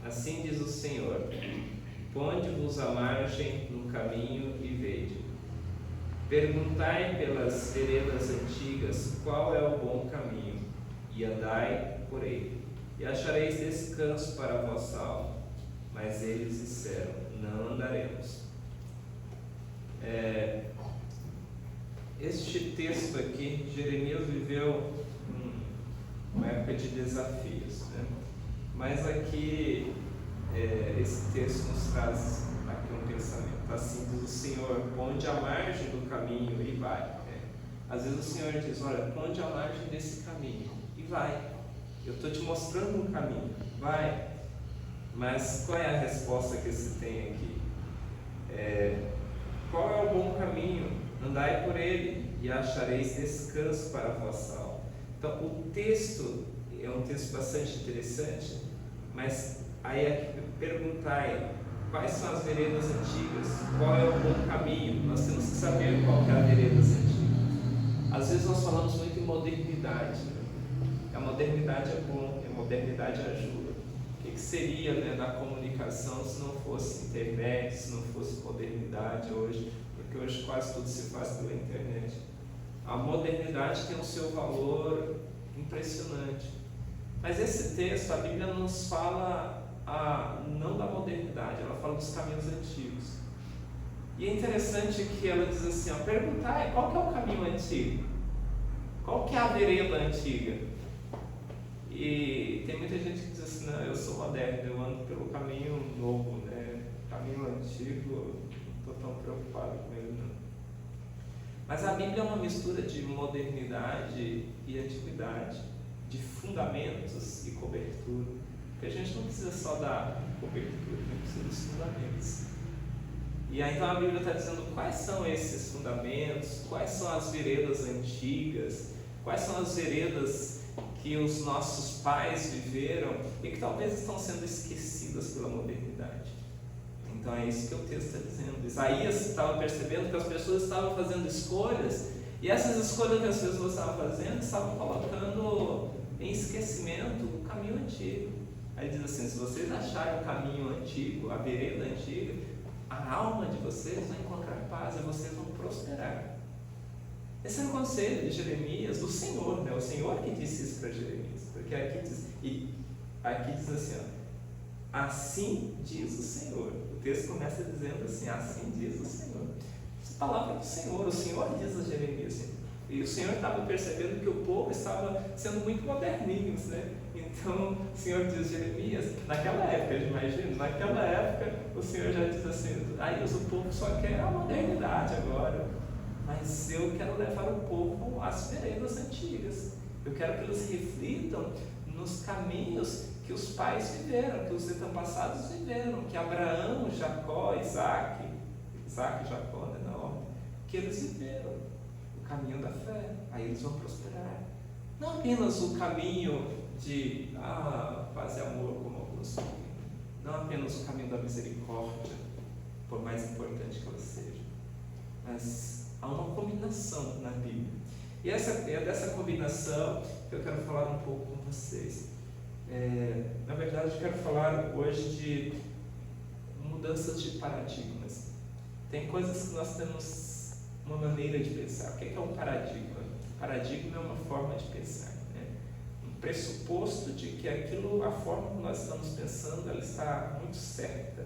Assim diz o Senhor: ponde-vos à margem do caminho e vede. Perguntai pelas veredas antigas qual é o bom caminho, e andai por ele, e achareis descanso para a vossa alma. Mas eles disseram: não andaremos. Este texto aqui, Jeremias viveu uma época de desafios, né? Mas aqui, esse texto nos traz aqui um pensamento. Assim diz o Senhor: ponde a margem do caminho e vai. Às vezes o Senhor diz: olha, ponde a margem desse caminho e vai. Eu estou te mostrando um caminho, vai. Mas qual é a resposta que se tem aqui? Qual é o bom caminho? Andai por ele e achareis descanso para a vossa alma. Então, o texto é um texto bastante interessante, mas aí é perguntai quais são as veredas antigas, qual é o bom caminho. Nós temos que saber qual é a vereda antiga. Às vezes nós falamos muito em modernidade, né? A modernidade é bom, a modernidade ajuda. O que seria, né, da comunicação se não fosse internet, se não fosse modernidade hoje? Porque hoje quase tudo se faz pela internet. A modernidade tem o seu valor impressionante. Mas esse texto, a Bíblia nos fala não da modernidade, ela fala dos caminhos antigos. E é interessante que ela diz assim, perguntai qual que é o caminho antigo? Qual que é a vereda antiga? E tem muita gente que diz assim, não, eu sou moderno, eu ando pelo caminho novo, né? Caminho antigo, não estou tão preocupado com ele, não. Mas a Bíblia é uma mistura de modernidade e antiguidade, de fundamentos e cobertura. Porque a gente não precisa só da cobertura, a gente precisa dos fundamentos. E aí então a Bíblia está dizendo quais são esses fundamentos, quais são as veredas antigas, quais são as veredas que os nossos pais viveram e que talvez estão sendo esquecidas pela modernidade. Então é isso que o texto está dizendo. Isaías estava percebendo que as pessoas estavam fazendo escolhas, e essas escolhas que as pessoas estavam fazendo estavam colocando em esquecimento o caminho antigo. Aí diz assim, se vocês acharem o caminho antigo, a vereda antiga, a alma de vocês vai encontrar paz e vocês vão prosperar. Esse é o conselho de Jeremias, do Senhor, né? O Senhor que disse isso para Jeremias. Porque aqui diz assim, assim diz o Senhor. O texto começa dizendo assim, assim diz o Senhor. Essa palavra é do Senhor, o Senhor diz a Jeremias assim. E o Senhor estava percebendo que o povo estava sendo muito moderninhos, né? Então o Senhor diz a Jeremias, naquela época, imagina, naquela época o Senhor já diz assim, o povo só quer a modernidade agora, mas eu quero levar o povo às veredas antigas. Eu quero que eles reflitam nos caminhos que os pais viveram, que os antepassados viveram, que Abraão, Jacó, Isaac e Jacó, né, na ordem, que eles viveram o caminho da fé. Aí eles vão prosperar. Não apenas o caminho de paz e amor, como alguns falam, não apenas o caminho da misericórdia, por mais importante que ela seja, mas há uma combinação na Bíblia. E é dessa combinação que eu quero falar um pouco com vocês. Na verdade, eu quero falar hoje de mudanças de paradigmas. Tem coisas que nós temos uma maneira de pensar. O que é um paradigma? Paradigma é uma forma de pensar, né? Um pressuposto de que a forma como nós estamos pensando, ela está muito certa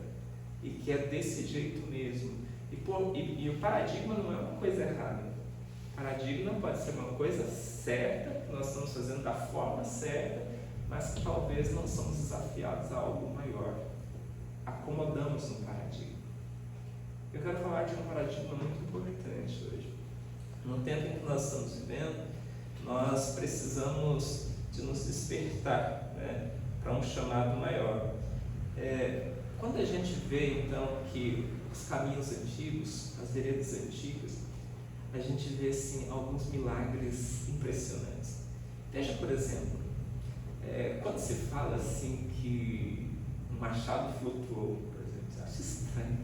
e que é desse jeito mesmo. E o paradigma não é uma coisa errada. Paradigma pode ser uma coisa certa, que nós estamos fazendo da forma certa, mas que talvez não somos desafiados a algo maior. Acomodamos no paradigma. Eu quero falar de um paradigma muito importante hoje. No tempo em que nós estamos vivendo, nós precisamos de nos despertar, né, para um chamado maior. Quando a gente vê então que os caminhos antigos, as veredas antigas, a gente vê assim, alguns milagres impressionantes. Veja, por exemplo, quando se fala assim que um machado flutuou, por exemplo, você acha estranho,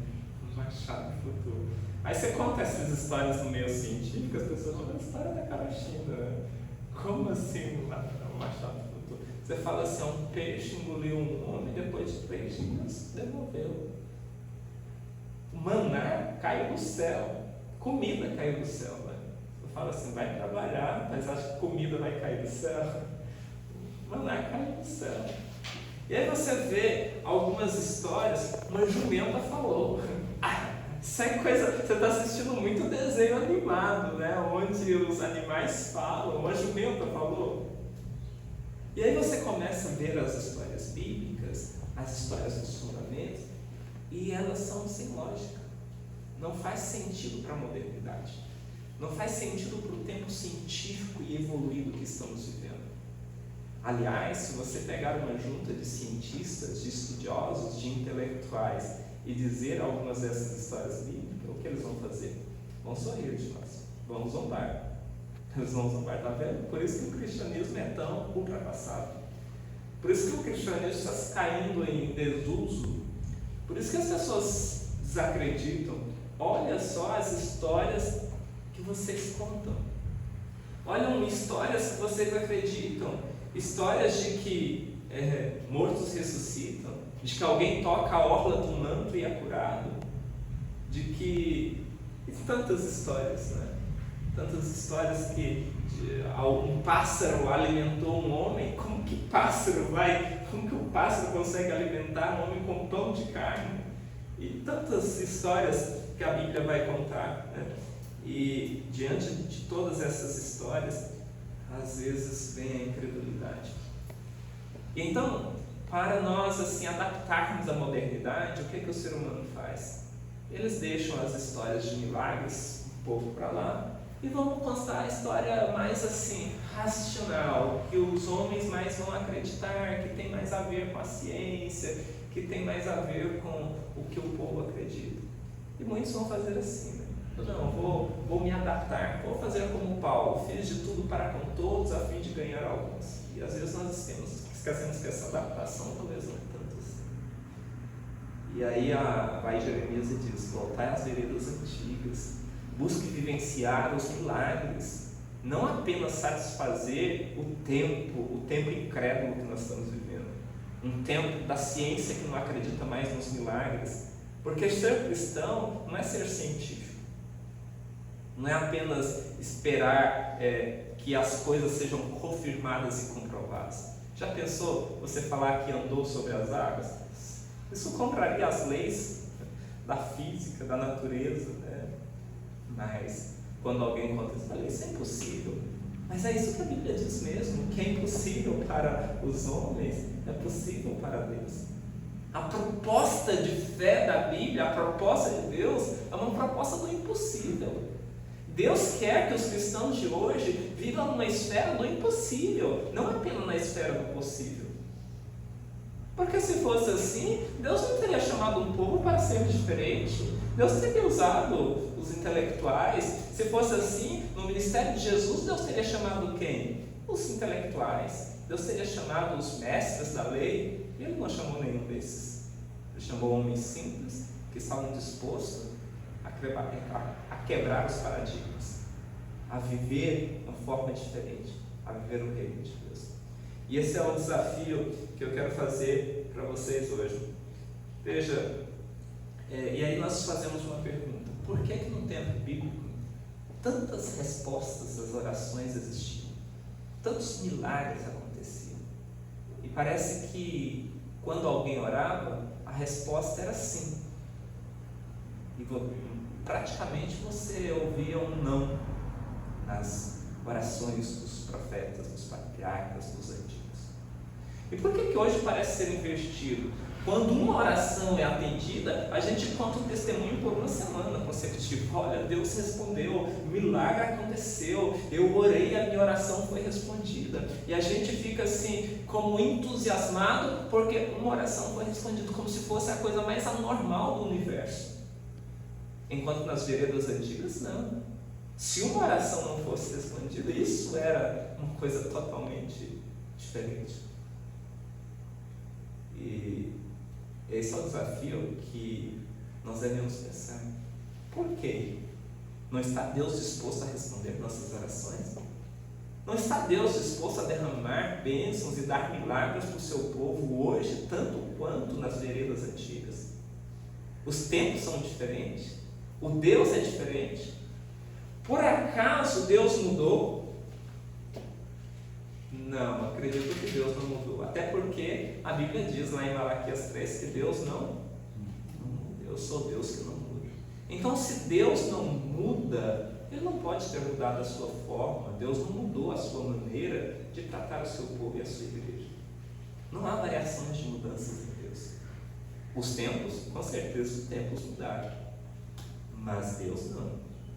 um machado flutuou. Aí você conta essas histórias no meio científico, as pessoas falam, a história da carochinha, né? Como assim um machado flutuou? Você fala assim, um peixe engoliu um homem, depois de 3 dias, devolveu. O maná caiu do céu, comida caiu do céu. Né? Eu falo assim, vai trabalhar, mas acho que comida vai cair do céu. O maná caiu do céu. E aí você vê algumas histórias, uma jumenta falou. Isso é coisa, você está assistindo muito desenho animado, né? Onde os animais falam, uma jumenta falou. E aí você começa a ver as histórias bíblicas, as histórias dos fundamentos, e elas são sem lógica. Não faz sentido para a modernidade. Não faz sentido para o tempo científico e evoluído que estamos vivendo. Aliás, se você pegar uma junta de cientistas, de estudiosos, de intelectuais e dizer algumas dessas histórias bíblicas, o que eles vão fazer? Vão sorrir de nós, vão zombar. Eles vão zombar, tá vendo? Por isso que o cristianismo é tão ultrapassado. Por isso que o cristianismo está caindo em desuso. Por isso que as pessoas desacreditam. Olha só as histórias que vocês contam. Olham histórias que vocês acreditam. Histórias de que mortos ressuscitam, de que alguém toca a orla do manto e é curado, de que... E tantas histórias, né? Tantas histórias que um pássaro alimentou um homem. Como que o pássaro consegue alimentar um homem com pão de carne? E tantas histórias que a Bíblia vai contar, né? E diante de todas essas histórias, às vezes vem a incredulidade. Então, para nós assim adaptarmos à modernidade, o que o ser humano faz? Eles deixam as histórias de milagres um pouco para lá e vão contar a história mais assim racional, que os homens mais vão acreditar, que tem mais a ver com a ciência, que tem mais a ver com o que o povo acredita. E muitos vão fazer assim, né? Não, vou me adaptar, vou fazer como Paulo, fiz de tudo para com todos a fim de ganhar alguns. E às vezes nós esquecemos que essa adaptação talvez não tanto assim. E aí vai Jeremias e diz, voltai às veredas antigas, busque vivenciar os milagres, não apenas satisfazer o tempo incrédulo que nós estamos vivendo, um tempo da ciência que não acredita mais nos milagres, porque ser cristão não é ser científico. Não é apenas esperar que as coisas sejam confirmadas e comprovadas. Já pensou você falar que andou sobre as águas? Isso contraria as leis da física, da natureza, né? Mas quando alguém conta isso, isso é impossível. Mas é isso que a Bíblia diz mesmo, que é impossível para os homens, é possível para Deus. A proposta de fé da Bíblia, a proposta de Deus, é uma proposta do impossível. Deus quer que os cristãos de hoje vivam numa esfera do impossível, não apenas na esfera do possível. Porque se fosse assim, Deus não teria chamado um povo para ser diferente. Deus teria usado os intelectuais. Se fosse assim, no ministério de Jesus, Deus teria chamado quem? Os intelectuais. Deus teria chamado os mestres da lei. E Ele não chamou nenhum desses. Ele chamou homens simples que estavam dispostos a quebrar os paradigmas, a viver de uma forma diferente, a viver o reino de Deus. E esse é o desafio que eu quero fazer para vocês hoje. Veja, e aí nós fazemos uma pergunta: por que no tempo bíblico tantas respostas às orações existiam? Tantos milagres aconteciam? E parece que quando alguém orava, a resposta era sim. E praticamente você ouvia um não nas orações dos profetas, dos patriarcas, dos antigos. E por que hoje parece ser invertido? Quando uma oração é atendida, a gente conta um testemunho por uma semana consecutiva. Olha, Deus respondeu, milagre aconteceu, eu orei e a minha oração foi respondida. E a gente fica assim, como entusiasmado, porque uma oração foi respondida, como se fosse a coisa mais anormal do universo. Enquanto nas veredas antigas, não. Se uma oração não fosse respondida, isso era uma coisa totalmente diferente. E esse é o desafio que nós devemos pensar. Por quê? Não está Deus disposto a responder nossas orações? Não está Deus disposto a derramar bênçãos e dar milagres para o seu povo hoje, tanto quanto nas veredas das antigas. Os tempos são diferentes. O Deus é diferente. Por acaso Deus mudou? Não, acredito que Deus não mudou. Até porque a Bíblia diz lá em Malaquias 3 que Deus não muda. Eu sou Deus que não muda. Então, se Deus não muda, Ele não pode ter mudado a sua forma. Deus não mudou a sua maneira de tratar o seu povo e a sua igreja. Não há variações de mudanças em Deus. Os tempos, com certeza, os tempos mudaram. Mas Deus não.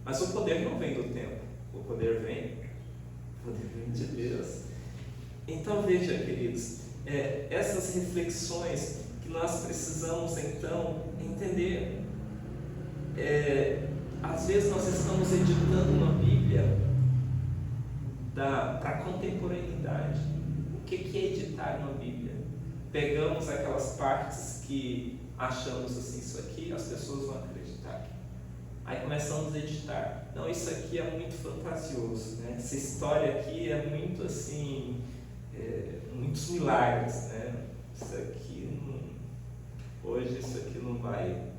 Mas o poder não vem do tempo. O poder vem de Deus. Então veja, queridos, essas reflexões que nós precisamos então entender. Às vezes nós estamos editando uma Bíblia para a contemporaneidade. O que é editar uma Bíblia? Pegamos aquelas partes que achamos assim, isso aqui as pessoas vão acreditar. Aí começamos a editar. Não, isso aqui é muito fantasioso, né? Essa história aqui é muito assim, muitos milagres, né? Isso aqui hoje isso aqui não vai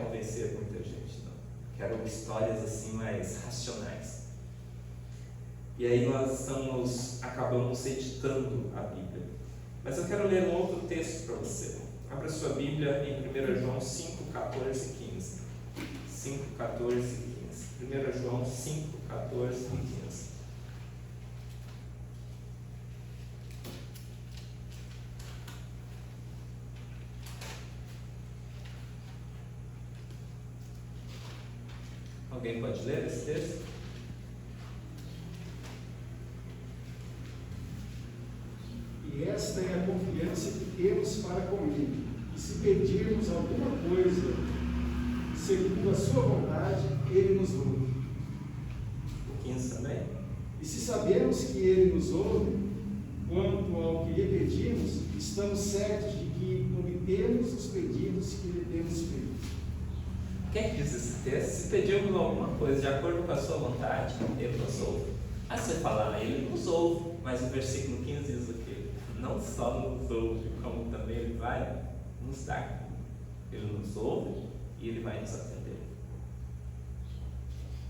convencer muita gente, não. Quero histórias assim mais racionais. E aí nós acabamos editando a Bíblia. Mas eu quero ler um outro texto para você. Abra sua Bíblia em 1 João 5, 14 e 15. 5, 14 e 15. 1 João 5, 14 e 15. Alguém pode ler esse texto? E esta é a confiança que temos para com Ele, que se pedirmos alguma coisa segundo a sua vontade, Ele nos ouve. O 15 também? E se sabemos que Ele nos ouve, quanto ao que lhe pedimos, estamos certos de que obtemos os pedidos que lhe temos feito. O que é que diz esse texto? Se pedirmos alguma coisa de acordo com a sua vontade, Ele nos ouve. Aí você fala, Ele nos ouve, mas o versículo 15 diz o quê? Não só nos ouve, como também Ele vai nos dar. Ele nos ouve e Ele vai nos atender.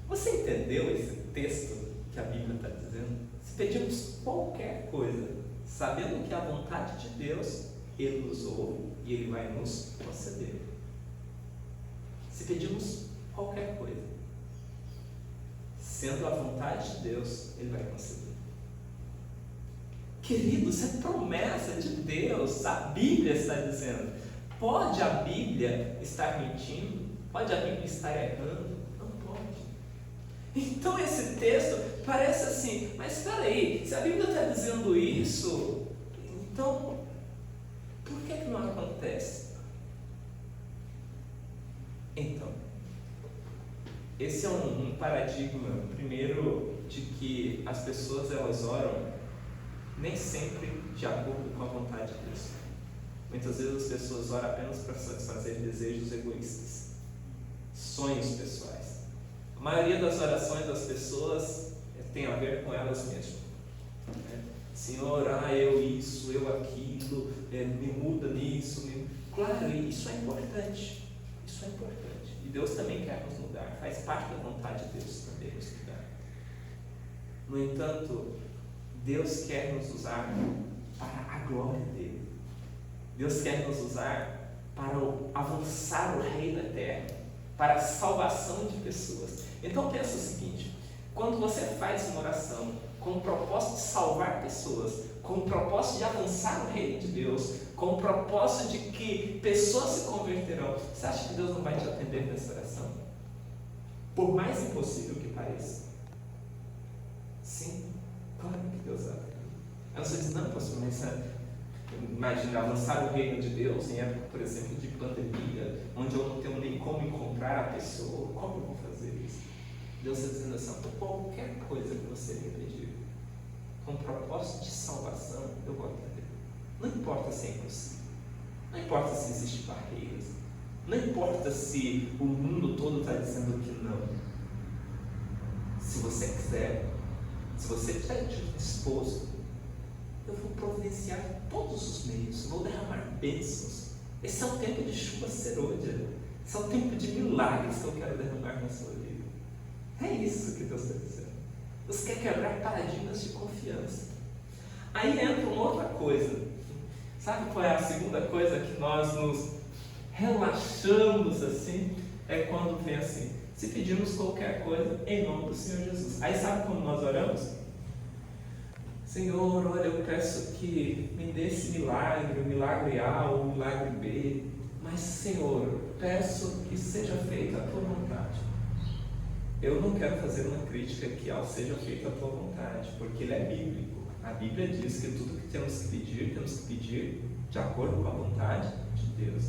Você entendeu esse texto que a Bíblia está dizendo? Se pedirmos qualquer coisa, sabendo que é a vontade de Deus, Ele nos ouve e Ele vai nos conceder. Se pedirmos qualquer coisa, sendo a vontade de Deus, Ele vai conceder. Queridos, é promessa de Deus. A Bíblia está dizendo. Pode a Bíblia estar mentindo? Pode a Bíblia estar errando? Não pode. Então esse texto parece assim, mas espera aí, se a Bíblia está dizendo isso, então por que não acontece? Então, esse é um paradigma, primeiro, de que as pessoas elas oram nem sempre de acordo com a vontade de Deus. Muitas vezes as pessoas oram apenas para satisfazer desejos egoístas, sonhos pessoais. A maioria das orações das pessoas tem a ver com elas mesmas. Senhor, eu isso, eu aquilo, me muda nisso. Claro, isso é importante. Isso é importante. E Deus também quer nos mudar. Faz parte da vontade de Deus também nos mudar. No entanto, Deus quer nos usar para a glória dele. Deus quer nos usar para avançar o reino eterno, para a salvação de pessoas. Então pensa o seguinte: quando você faz uma oração com o propósito de salvar pessoas, com o propósito de avançar o reino de Deus, com o propósito de que pessoas se converterão, você acha que Deus não vai te atender nessa oração? Por mais impossível que pareça. Sim, claro que Deus atende. Aí você diz, não, pastor, mas imagina avançar o reino de Deus em época, por exemplo, de pandemia, onde eu não tenho nem como encontrar a pessoa, como eu vou fazer isso? Deus está dizendo assim, por qualquer coisa que você me pedir, com propósito de salvação, eu vou atender. Não importa se é impossível, não importa se existem barreiras, não importa se o mundo todo está dizendo que não. Se você quiser, se você estiver disposto, eu vou providenciar todos os meios, vou derramar bênçãos. Esse é um tempo de chuva serôdia. Esse é um tempo de milagres que eu quero derramar na sua vida. É isso que Deus está dizendo. Deus quer quebrar paradigmas de confiança. Aí entra uma outra coisa. Sabe qual é a segunda coisa que nós nos relaxamos assim? É quando vem assim: se pedirmos qualquer coisa em nome do Senhor Jesus. Aí sabe como nós oramos? Senhor, olha, eu peço que me dê esse milagre, o milagre A ou o milagre B. Mas, Senhor, peço que seja feita a tua vontade. Eu não quero fazer uma crítica que ao seja feita a tua vontade, porque ele é bíblico. A Bíblia diz que tudo que temos que pedir de acordo com a vontade de Deus.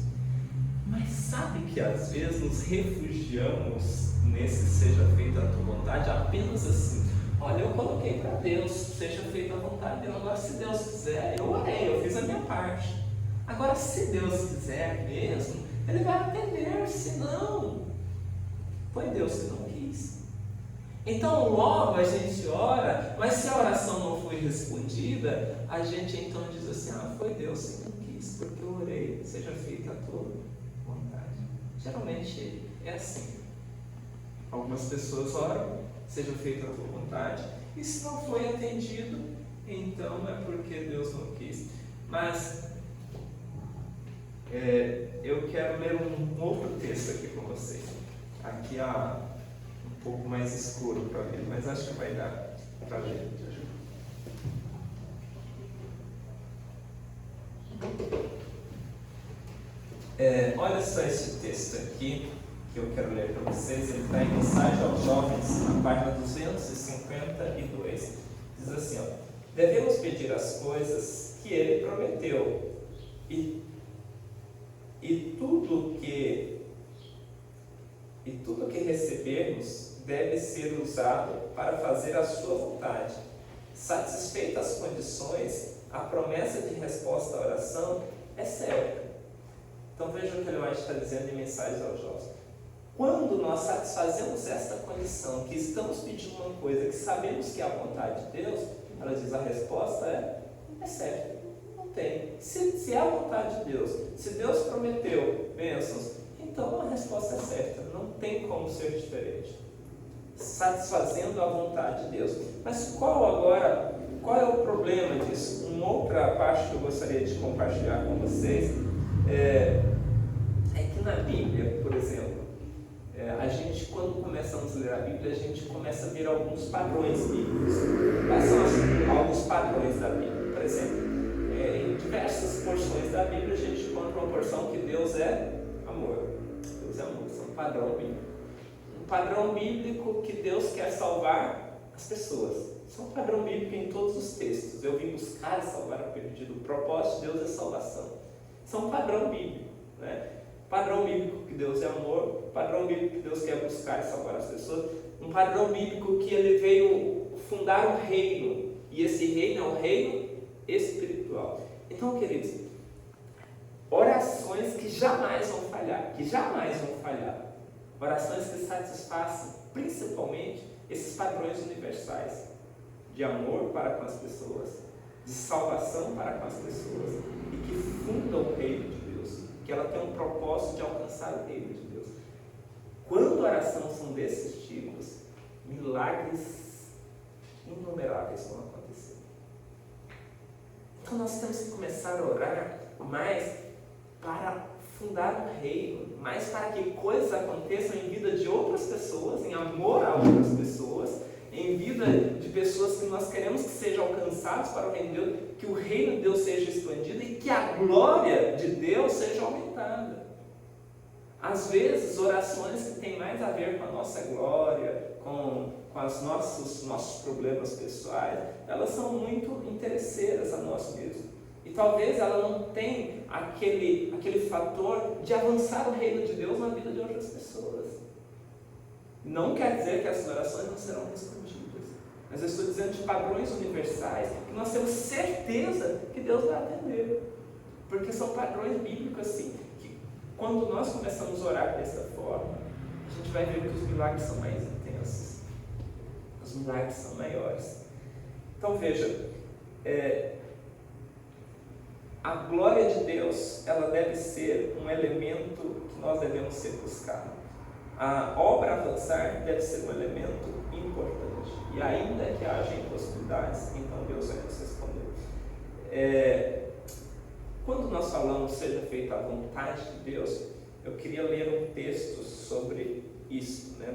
Mas sabe que às vezes nos refugiamos nesse seja feita a tua vontade apenas assim: olha, eu coloquei para Deus, seja feita a vontade dele. Agora, se Deus quiser, eu orei, eu fiz a minha parte. Agora, se Deus quiser mesmo, Ele vai atender. Se não, foi Deus que não quis. Então, logo a gente ora, mas se a oração não foi respondida, a gente então diz assim: foi Deus que não quis, porque eu orei, seja feita a tua vontade. Geralmente é assim. Algumas pessoas oram, seja feita a tua vontade, e se não foi atendido, então é porque Deus não quis. Mas eu quero ler um outro texto aqui com vocês. Aqui há um pouco mais escuro para ver, mas acho que vai dar para ler. Olha só esse texto aqui que eu quero ler para vocês. Ele está em Mensagem aos Jovens, na página 252. Diz assim: devemos pedir as coisas que Ele prometeu, e tudo que recebermos deve ser usado para fazer a sua vontade. Satisfeitas as condições, a promessa de resposta à oração é certa. Então veja o que ele está dizendo em Mensagens aos Jovens. Quando nós satisfazemos esta condição, que estamos pedindo uma coisa que sabemos que é a vontade de Deus, ela diz: a resposta é certa. Não tem. Se é a vontade de Deus, se Deus prometeu bênçãos, então a resposta é certa. Não tem como ser diferente. Satisfazendo a vontade de Deus. Mas qual é o problema disso? Uma outra parte que eu gostaria de compartilhar com vocês é que na Bíblia, por exemplo, a gente, quando começamos a ler a Bíblia, a gente começa a ver alguns padrões bíblicos. Quais são alguns padrões da Bíblia? Por exemplo, em diversas porções da Bíblia a gente encontra uma porção que Deus é amor. Deus é amor, isso é um padrão bíblico. Um padrão bíblico que Deus quer salvar as pessoas. Isso é um padrão bíblico em todos os textos. Eu vim buscar e salvar o perdido. O propósito de Deus é salvação. Isso é um padrão bíblico, né? Padrão bíblico que Deus é amor, padrão bíblico que Deus quer buscar e salvar as pessoas, um padrão bíblico que Ele veio fundar um reino, e esse reino é um reino espiritual. Então, queridos, orações que jamais vão falhar, orações que satisfaçam principalmente esses padrões universais, de amor para com as pessoas, de salvação para com as pessoas, e que fundam o reino de Deus, que ela tem um propósito de alcançar o reino de Deus. Quando orações são desses tipos, milagres inumeráveis vão acontecer. Então nós temos que começar a orar mais para fundar um reino, mais para que coisas aconteçam em vida de outras pessoas, em amor a outras pessoas, em vida de pessoas que nós queremos que sejam alcançadas para o reino de Deus, que o reino de Deus seja expandido e que a glória de Deus seja aumentada. Às vezes, orações que têm mais a ver com a nossa glória, com os nossos problemas pessoais, elas são muito interesseiras a nós mesmos. E talvez ela não tenha aquele fator de avançar o reino de Deus na vida de outras pessoas. Não quer dizer que essas orações não serão respondidas, mas eu estou dizendo de padrões universais que nós temos certeza que Deus vai atender, porque são padrões bíblicos assim, que quando nós começamos a orar dessa forma, a gente vai ver que os milagres são mais intensos, os milagres são maiores. Então veja, a glória de Deus, ela deve ser um elemento que nós devemos ser buscados. A obra avançar deve ser um elemento importante. E ainda que haja impossibilidades, então Deus vai nos responder. Quando nós falamos seja feita a vontade de Deus, eu queria ler um texto sobre isso, né?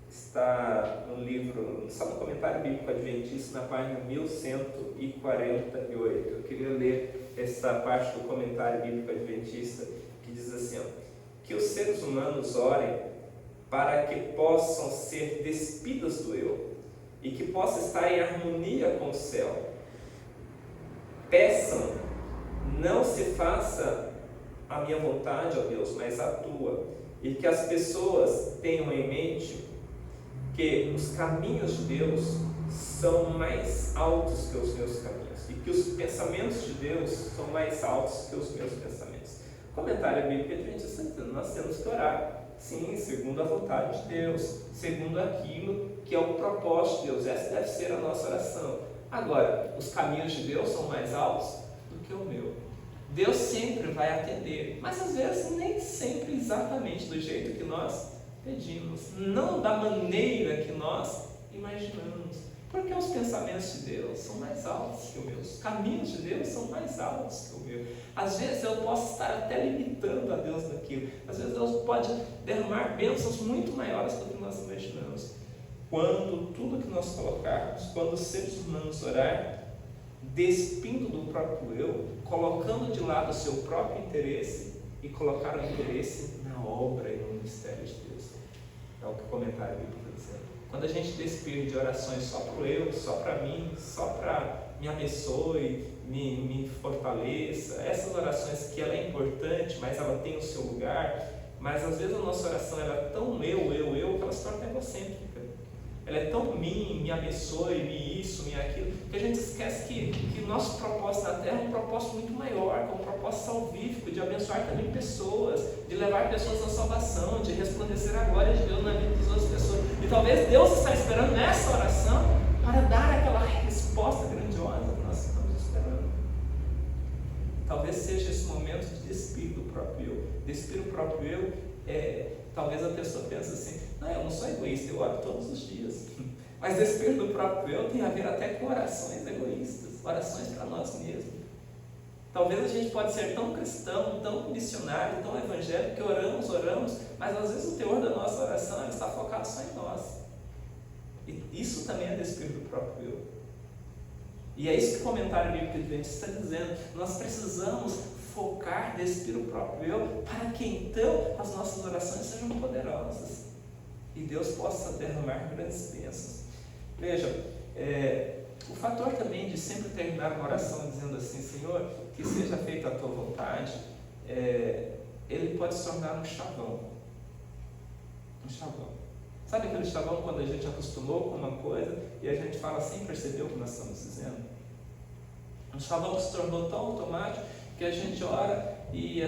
Está no livro, está no Comentário Bíblico Adventista, na página 1148. Eu queria ler essa parte do Comentário Bíblico Adventista que diz assim: que os seres humanos orem para que possam ser despidos do eu e que possa estar em harmonia com o céu. Peçam, não se faça a minha vontade, ó Deus, mas a tua, e que as pessoas tenham em mente que os caminhos de Deus são mais altos que os meus caminhos e que os pensamentos de Deus são mais altos que os meus pensamentos. Comentário bíblico adventista dizendo: nós temos que orar, sim, segundo a vontade de Deus, segundo aquilo que é o propósito de Deus. Essa deve ser a nossa oração. Agora, os caminhos de Deus são mais altos do que o meu. Deus sempre vai atender, mas às vezes nem sempre exatamente do jeito que nós pedimos, não da maneira que nós imaginamos, porque os pensamentos de Deus são mais altos que os meus, os caminhos de Deus são mais altos que o meu. Às vezes eu posso estar até limitando a Deus naquilo, às vezes Deus pode derramar bênçãos muito maiores do que nós imaginamos. Quando tudo que nós colocarmos, quando os seres humanos orar, despindo do próprio eu, colocando de lado o seu próprio interesse e colocar o interesse na obra e no mistério de Deus. É o que o comentário bíblico está dizendo. Quando a gente despir de orações só para o eu, só para mim, só para me abençoe, me fortaleça, essas orações que ela é importante, mas ela tem o seu lugar, mas às vezes a nossa oração ela é tão eu, que ela se torna egocêntrica. Ela é tão me abençoe, me isso, me aquilo, que a gente esquece que o nosso propósito na Terra é um propósito muito maior, que é um propósito salvífico, de abençoar também pessoas, de levar pessoas à salvação, de resplandecer a glória de Deus na vida das outras pessoas. E talvez Deus está esperando nessa oração para dar aquela resposta grandiosa que nós estamos esperando. Talvez seja esse momento de despir do próprio eu. Despir o próprio eu talvez a pessoa pense assim: não, eu não sou egoísta, eu oro todos os dias. Mas despir do próprio eu tem a ver até com orações egoístas, orações para nós mesmos. Talvez a gente pode ser tão cristão, tão missionário, tão evangélico, que oramos, mas às vezes o teor da nossa oração está focado só em nós. E isso também é despir do próprio eu. E é isso que o comentário bíblico adventista está dizendo. Nós precisamos focar, despir o próprio eu, para que então as nossas orações sejam poderosas e Deus possa derramar grandes bênçãos. Veja, o fator também de sempre terminar uma oração dizendo assim: Senhor, que seja feita a tua vontade, ele pode se tornar um chavão. Um chavão. Sabe aquele chavão quando a gente acostumou com uma coisa e a gente fala sem perceber o que nós estamos dizendo? Um chavão que se tornou tão automático que a gente ora e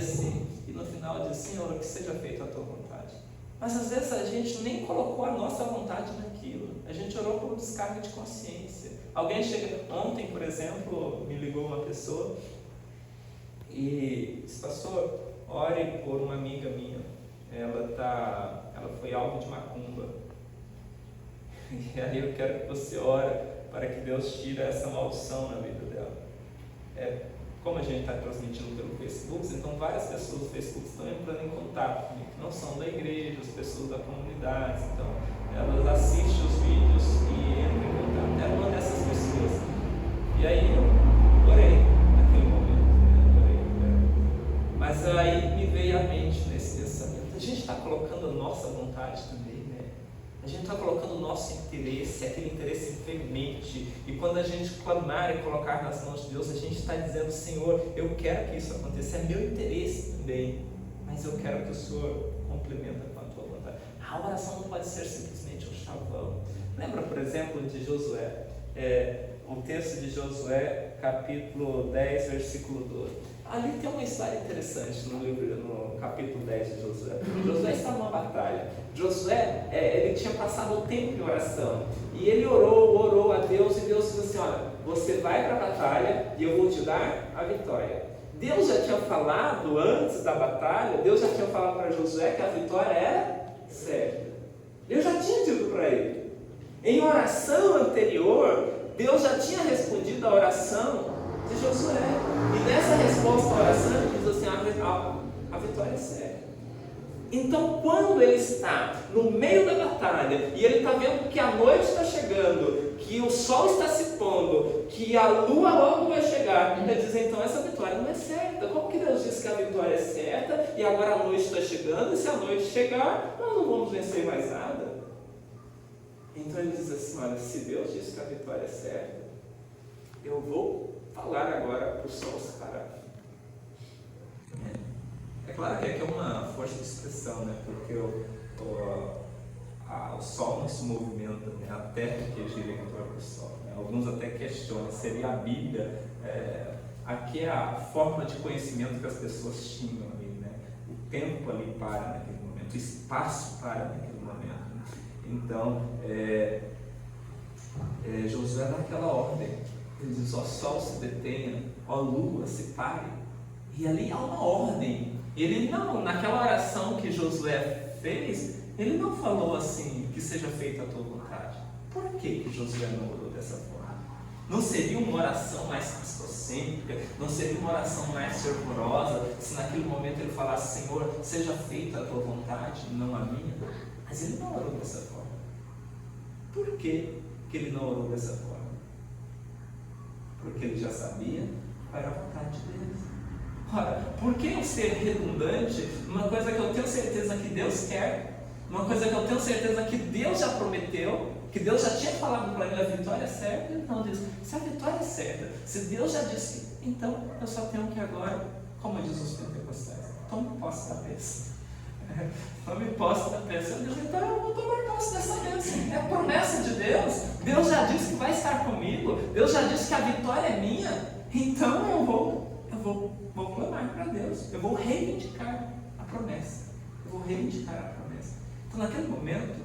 no final diz: Senhor, que seja feita a tua vontade. Mas às vezes a gente nem colocou a nossa vontade naquilo, a gente orou por descarga de consciência. Alguém chega, ontem por exemplo, me ligou uma pessoa e disse: pastor, ore por uma amiga minha, ela foi alvo de macumba, e aí eu quero que você ore para que Deus tire essa maldição na vida dela. Como a gente está transmitindo pelo Facebook, então várias pessoas do Facebook estão entrando em contato comigo, que não são da igreja, as pessoas da comunidade, então elas assistem os vídeos e entram em contato. Era uma dessas pessoas. E aí eu orei naquele momento, mas aí me veio à mente nesse pensamento: a gente está colocando a nossa vontade também, né? A gente está colocando o nosso interesse, aquele interesse veemente, e quando a gente clamar e colocar nas mãos de Deus, a gente está dizendo: Senhor, eu quero que isso aconteça, é meu interesse também, mas eu quero que o Senhor complementa com a tua vontade. A oração não pode ser simplesmente um chavão. Lembra, por exemplo, de Josué? O texto de Josué, capítulo 10, versículo 12. Ali tem uma história interessante no capítulo 10 de Josué. Josué está numa batalha. Josué, ele tinha passado o tempo em oração. E ele orou a Deus, e Deus disse assim: olha, você vai para a batalha e eu vou te dar a vitória. Deus já tinha falado antes da batalha, Deus já tinha falado para Josué que a vitória era certa. Deus já tinha dito para ele. Em oração anterior, Deus já tinha respondido a oração de Josué. E nessa resposta à oração, ele diz assim, a vitória é certa. Então, quando ele está no meio da batalha, e ele está vendo que a noite está chegando, que o sol está se pondo, que a lua logo vai chegar, ele diz, então essa vitória não é certa. Como que Deus diz que a vitória é certa, e agora a noite está chegando, e se a noite chegar, nós não vamos vencer mais nada? Então ele diz assim, olha, se Deus diz que a vitória é certa, eu vou falar agora para o sol se parar. É claro que aqui é uma força de expressão, né? Porque o sol não se movimenta, né? A terra que gira em torno do sol. Né? Alguns até questionam, seria a Bíblia, aqui é a forma de conhecimento que as pessoas tinham ali, né? O tempo ali para naquele momento, o espaço para naquele momento. Então, Josué dá aquela ordem, ele diz, ó sol se detenha, ó lua se pare, e ali há uma ordem. Ele não, naquela oração que Josué fez, ele não falou assim, que seja feita a tua vontade. Por que Josué não orou dessa forma? Não seria uma oração mais cristocêntrica, não seria uma oração mais fervorosa, se naquele momento ele falasse, Senhor, seja feita a tua vontade, não a minha? Mas ele não orou dessa forma. Por que ele não orou dessa forma? Porque ele já sabia qual era a vontade de Deus. Ora, por que eu ser redundante numa coisa que eu tenho certeza que Deus quer, uma coisa que eu tenho certeza que Deus já prometeu, que Deus já tinha falado para mim a vitória é certa? Então diz, se a vitória é certa, se Deus já disse, então eu só tenho que agora, como diz os pentecostais, tome posse da bênção. Tome posse da bênção. Eu digo, então eu vou tomar posse dessa bênção. É a promessa de Deus. Deus já disse que vai estar comigo. Deus já disse que a vitória é minha. Então eu vou clamar para Deus. Eu vou reivindicar a promessa. Eu vou reivindicar a promessa. Então naquele momento,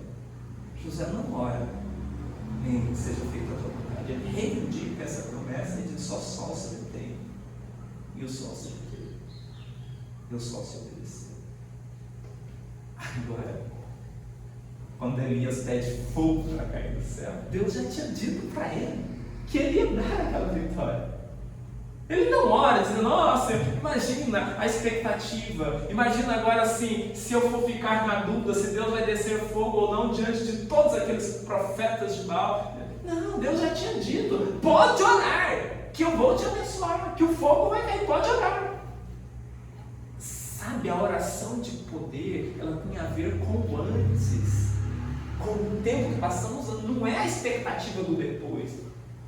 José não ora em seja feita a tua vontade. Ele reivindica essa promessa e diz, só o sol se detém. E o sol se detém. E o sol se obedeceu. Agora, quando Elias pede fogo para cair do céu, Deus já tinha dito para ele que ele ia dar aquela vitória. Ele não ora dizendo, nossa, imagina a expectativa, imagina agora assim, se eu for ficar na dúvida se Deus vai descer fogo ou não diante de todos aqueles profetas de Baal. Não, Deus já tinha dito, pode orar, que eu vou te abençoar, que o fogo vai cair, pode orar. Sabe, a oração de poder, ela tem a ver com o antes, com o tempo que passamos, não é a expectativa do depois.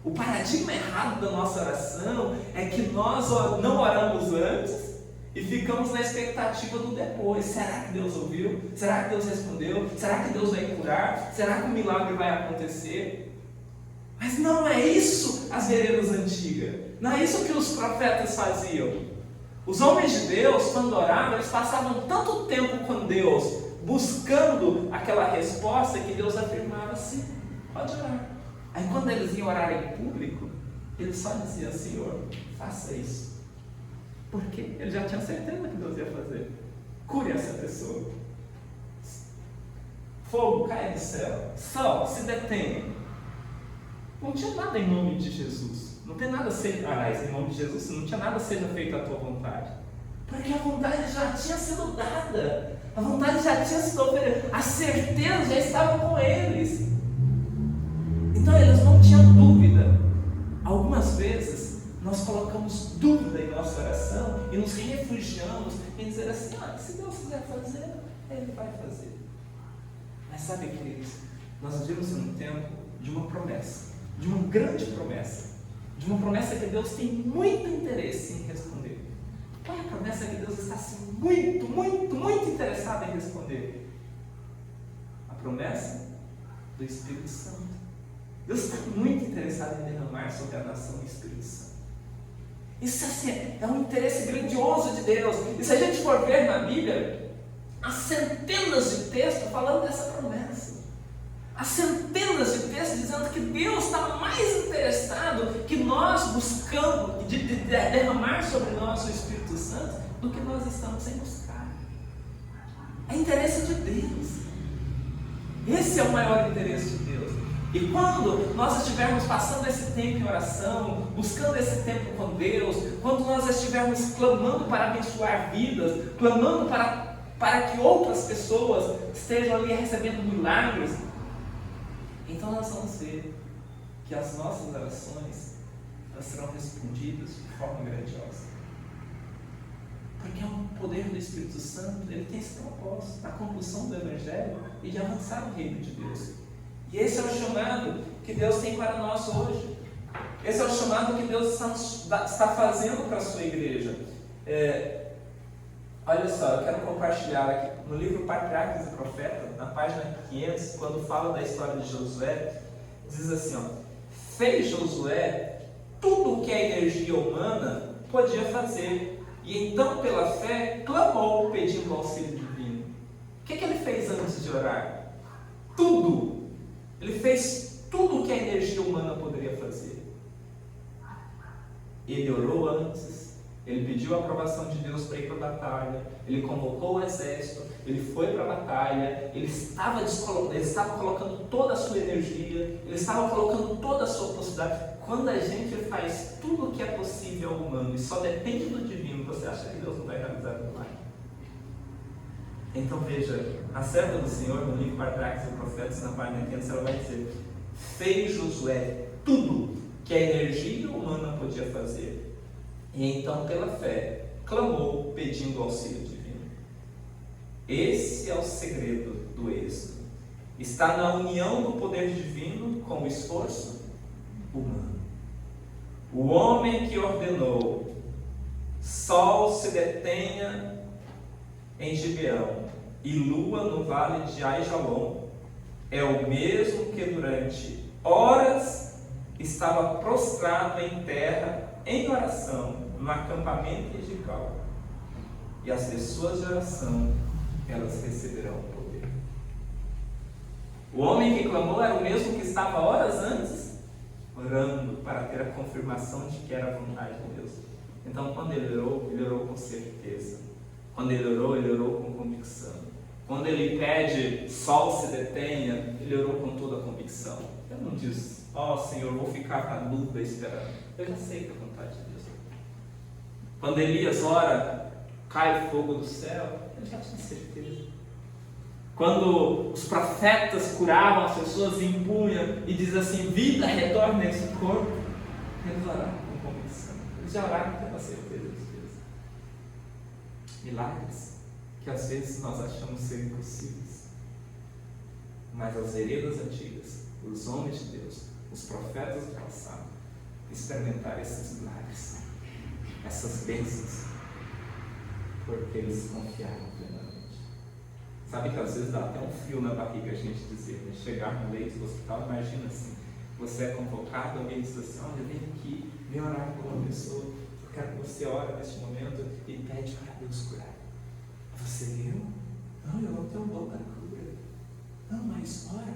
O paradigma errado da nossa oração é que nós não oramos antes e ficamos na expectativa do depois. Será que Deus ouviu? Será que Deus respondeu? Será que Deus vai curar? Será que o milagre vai acontecer? Mas não é isso as veredas antigas, não é isso que os profetas faziam. Os homens de Deus, quando oravam, eles passavam tanto tempo com Deus, buscando aquela resposta, que Deus afirmava assim, pode orar. Aí quando eles iam orar em público, eles só diziam, Senhor, faça isso. Porque ele já tinha certeza que Deus ia fazer. Cure essa pessoa. Fogo cai do céu. Sol se detenha. Não tinha nada em nome de Jesus. Não tem nada a ser, em nome de Jesus, não tinha nada seja feito a tua vontade. Porque a vontade já tinha sido dada. A vontade já tinha sido oferecida. A certeza já estava com eles. Então eles não tinham dúvida. Algumas vezes nós colocamos dúvida em nossa oração e nos refugiamos em dizer assim, se Deus quiser fazer, Ele vai fazer. Mas sabe, queridos, nós vivemos em um tempo de uma promessa, de uma grande promessa, de uma promessa que Deus tem muito interesse em responder. Qual é a promessa que Deus está assim, muito, muito, muito interessado em responder? A promessa do Espírito Santo. Deus está muito interessado em derramar sobre a nação o Espírito Santo. Isso assim, é um interesse grandioso de Deus. E se a gente for ver na Bíblia, há centenas de textos falando dessa promessa. há centenas de textos dizendo que Deus está mais interessado que nós buscando de derramar sobre nós o Espírito Santo do que nós estamos em buscar. É interesse de Deus. Esse é o maior interesse de Deus. E quando nós estivermos passando esse tempo em oração, buscando esse tempo com Deus, quando nós estivermos clamando para abençoar vidas, clamando para que outras pessoas estejam ali recebendo milagres, então nós vamos ver que as nossas orações elas serão respondidas de forma grandiosa. Porque é um poder do Espírito Santo, ele tem esse propósito, a conclusão do Evangelho e de avançar o reino de Deus. E esse é o chamado que Deus tem para nós hoje. Esse é o chamado que Deus está fazendo para a sua igreja. Olha só, eu quero compartilhar aqui no livro Patriarcas e Profetas, na página 500, quando fala da história de Josué, diz assim, ó: fez Josué tudo o que a energia humana podia fazer, e então pela fé clamou pedindo auxílio divino. O que ele fez antes de orar? Tudo! Ele fez tudo o que a energia humana poderia fazer. Ele orou antes, ele pediu a aprovação de Deus para ir para a batalha, ele convocou o exército, ele foi para a batalha, ele estava colocando toda a sua energia, ele estava colocando toda a sua possibilidade. Quando a gente faz tudo o que é possível ao humano e só depende do divino, você acha que Deus não vai realizar o milagre? Então veja, a serva do Senhor, no livro Patriarcas e Profetas, na página 500, ela vai dizer: fez Josué tudo que a energia humana podia fazer, e então pela fé clamou pedindo auxílio divino. Esse é o segredo do êxito. Está na união do poder divino com o esforço humano. O homem que ordenou sol se detenha em Gibeão e lua no vale de Aijalon é o mesmo que durante horas estava prostrado em terra em oração no acampamento de Gigal. E as pessoas de oração, elas receberão o poder. O homem que clamou era o mesmo que estava horas antes orando para ter a confirmação de que era a vontade de Deus. Então, quando ele orou com certeza. Quando ele orou com convicção. Quando ele pede sol se detenha, ele orou com toda a convicção. Ele não diz: ó Senhor, vou ficar na dúvida esperando. Eu já sei que é a vontade de Deus. Quando Elias ora, cai fogo do céu, ele já tinha certeza. Quando os profetas curavam as pessoas e impunham e diz assim: vida retorna a esse corpo, eles oraram com convicção. Eles já oraram com a certeza de Deus. Milagres que às vezes nós achamos ser impossíveis, mas as veredas antigas, os homens de Deus, os profetas do passado, experimentaram esses milagres, essas bênçãos, porque eles confiaram plenamente. Sabe que às vezes dá até um frio na barriga a gente dizer, né? Chegar no leito do hospital, imagina assim, você é convocado, alguém diz assim: olha, vem aqui, vem orar por uma pessoa, eu quero que você ore neste momento e pede para Deus curar. Você viu? Não, eu não tenho dom da cura. Não, mas ora.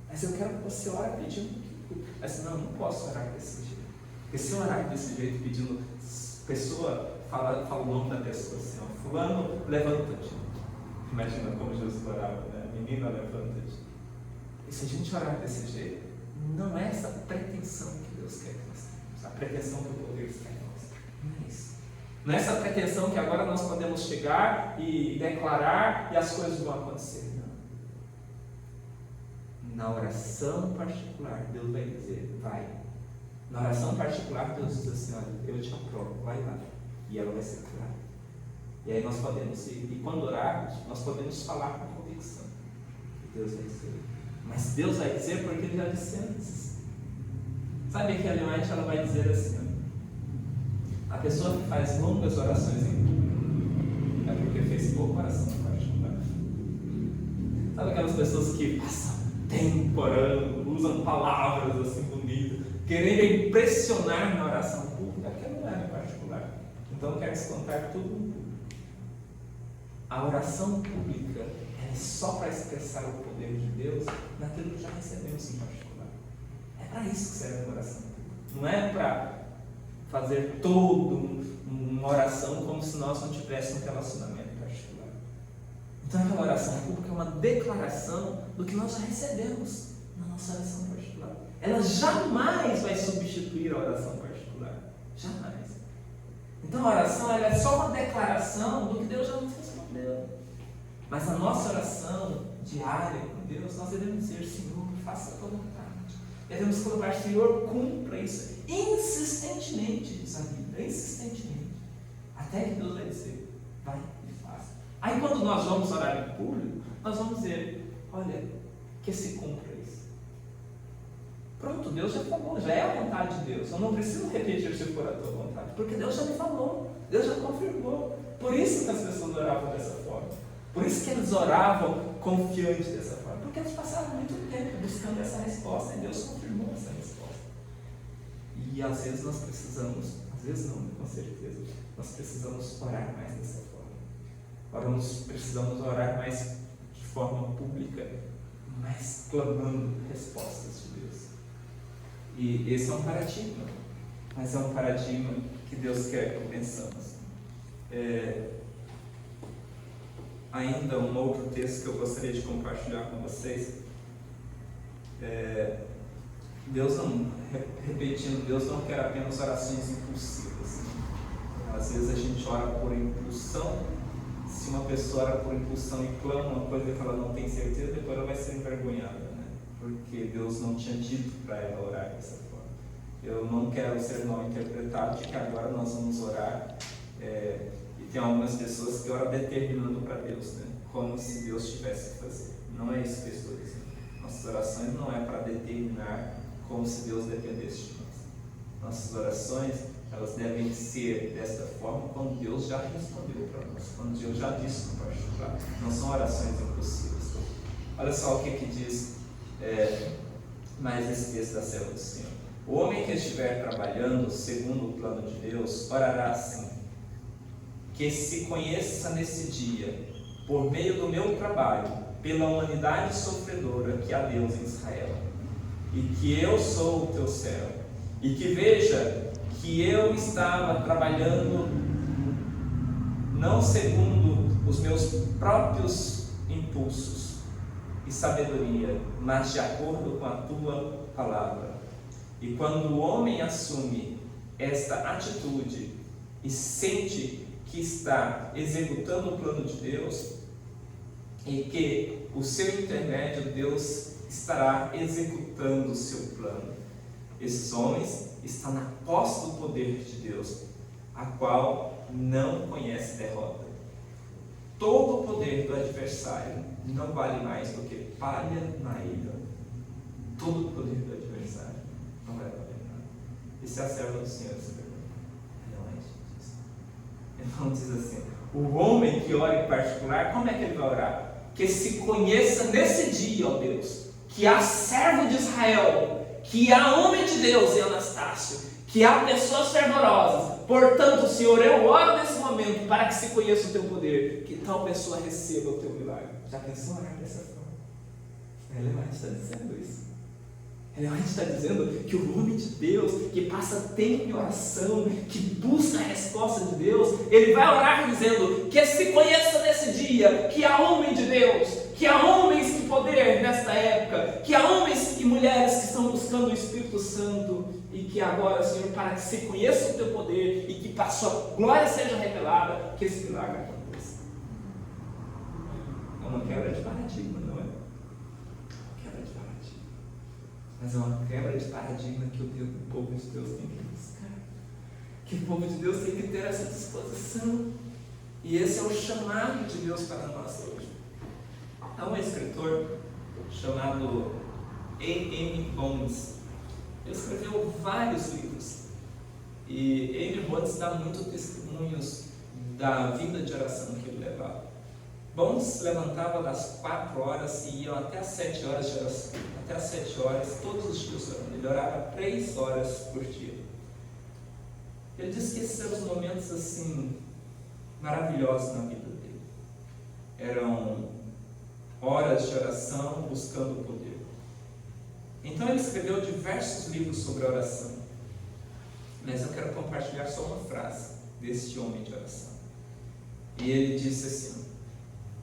Mas eu quero que você ore pedindo que cura. Mas não posso orar desse jeito. Porque se eu orar desse jeito pedindo, pessoa fala o nome da pessoa assim, ó, fulano, levanta-te. Imagina como Jesus orava, né? Menina, levanta-te. E se a gente orar desse jeito, não é essa pretensão que Deus quer que nós tenhamos. A pretensão que o poder está em nós. Não é isso. Não é essa pretensão que agora nós podemos chegar e declarar e as coisas vão acontecer. Não. Na oração particular, Deus vai dizer: vai. Na oração particular, Deus diz assim: olha, eu te aprovo, vai lá. E ela vai ser curada. E aí nós podemos ir. E quando orarmos, nós podemos falar com convicção. E Deus vai dizer. Mas Deus vai dizer porque Ele já disse antes. Sabe que a Ellen White, ela vai dizer assim: a pessoa que faz longas orações em público é porque fez pouca oração particular. Sabe aquelas pessoas que passam tempo orando, usam palavras assim bonitas, querendo impressionar na oração pública? Aquela não é particular. Então quer descontar tudo no público. a oração pública é só para expressar o poder de Deus naquilo que já recebemos em particular. É para isso que serve a oração pública. Não é para fazer toda uma oração como se nós não tivéssemos um relacionamento particular. Então aquela oração pública é uma declaração do que nós já recebemos na nossa oração particular. Ela jamais vai substituir a oração particular. Jamais. Então a oração ela é só uma declaração do que Deus já nos respondeu. Mas a nossa oração diária com Deus, nós devemos dizer: Senhor, faça a tua vontade. Devemos colocar: Senhor, cumpra isso. Insistentemente, diz a Bíblia, insistentemente. Até que Deus vai dizer: vai e faça. Aí quando nós vamos orar em público, nós vamos dizer: olha, que se cumpra isso. Pronto, Deus já falou, já é a vontade de Deus. Eu não preciso repetir se for a tua vontade, porque Deus já me falou, Deus já confirmou. Por isso que as pessoas oravam dessa forma. Por isso que eles oravam confiantes dessa forma. Porque eles passaram muito tempo buscando essa resposta e Deus confirmou essa resposta. E às vezes nós precisamos, às vezes não, com certeza, nós precisamos orar mais dessa forma. Precisamos orar mais de forma pública, mais clamando respostas de Deus. E esse é um paradigma, mas é um paradigma que Deus quer que pensamos. Ainda um outro texto que eu gostaria de compartilhar com vocês. Deus não quer apenas orações impulsivas. Às vezes a gente ora por impulsão. Se uma pessoa ora por impulsão e clama uma coisa que ela não tem certeza, depois ela vai ser envergonhada, né? Porque Deus não tinha dito para ela orar dessa forma. Eu não quero ser mal interpretado de que agora nós vamos orar. E tem algumas pessoas que oram determinando para Deus, né? Como se Deus tivesse que fazer. Não é isso que eu estou dizendo. Nossas orações não é para determinar como se Deus dependesse de nós. Nossas orações, elas devem ser desta forma quando Deus já respondeu para nós, quando Deus já disse no particular. Não são orações impossíveis. Olha só o que diz mais esse texto da serva do Senhor. O homem que estiver trabalhando segundo o plano de Deus, orará assim: que se conheça nesse dia, por meio do meu trabalho, pela humanidade sofredora que há Deus em Israel, e que eu sou o teu servo, e que veja que eu estava trabalhando não segundo os meus próprios impulsos e sabedoria, mas de acordo com a tua palavra. E quando o homem assume esta atitude e sente que está executando o plano de Deus, e que o seu intermédio Deus estará executando o seu plano, esses homens estão na posse do poder de Deus, a qual não conhece derrota. Todo o poder do adversário não vale mais do que palha na ilha. Todo o poder do adversário não vai valer nada. E se a serva do Senhor se pergunta, ele não diz assim: o homem que ora em particular, como é que ele vai orar? Que se conheça nesse dia, ó Deus, que há servo de Israel, que há homem de Deus em Anastácio, que há pessoas fervorosas. Portanto, Senhor, eu oro nesse momento para que se conheça o teu poder, que tal pessoa receba o teu milagre. Já pensou orar dessa forma? Ela está dizendo isso. Ela está dizendo que o homem de Deus, que passa tempo em oração, que busca a resposta de Deus, ele vai orar dizendo que se conheça nesse dia, que há homem de Deus, que há homens de poder nesta época, que há homens e mulheres que estão buscando o Espírito Santo, e que agora, Senhor, para que se conheça o teu poder e que para a sua glória seja revelada, que esse milagre aconteça. É uma quebra de paradigma, não é? Quebra de paradigma. Mas é uma quebra de paradigma que o povo de Deus tem que buscar, que o povo de Deus tem que ter essa disposição, e esse é o chamado de Deus para nós hoje. Há um escritor chamado A.M. Bones. Ele escreveu vários livros, e A.M. Bones dá muitos testemunhos da vida de oração que ele levava. Bones se levantava das 4 horas e ia até as 7 horas de oração, até as 7 horas, todos os dias orando. Ele orava 3 horas por dia. Ele disse que esses eram os momentos assim maravilhosos na vida dele. eram horas de oração buscando o poder. Então ele escreveu diversos livros sobre oração. Mas eu quero compartilhar só uma frase deste homem de oração. E ele disse assim: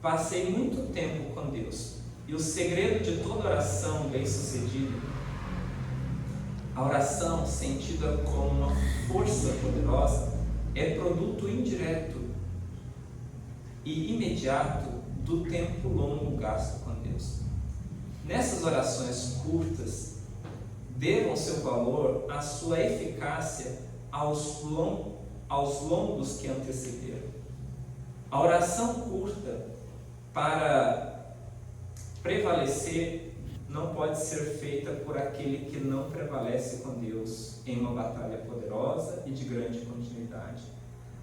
passei muito tempo com Deus, e o segredo de toda oração bem-sucedida, a oração sentida como uma força poderosa, é produto indireto e imediato do tempo longo gasto com Deus. Nessas orações curtas, devam seu valor à sua eficácia aos longos que antecederam. A oração curta, para prevalecer, não pode ser feita por aquele que não prevalece com Deus em uma batalha poderosa e de grande continuidade.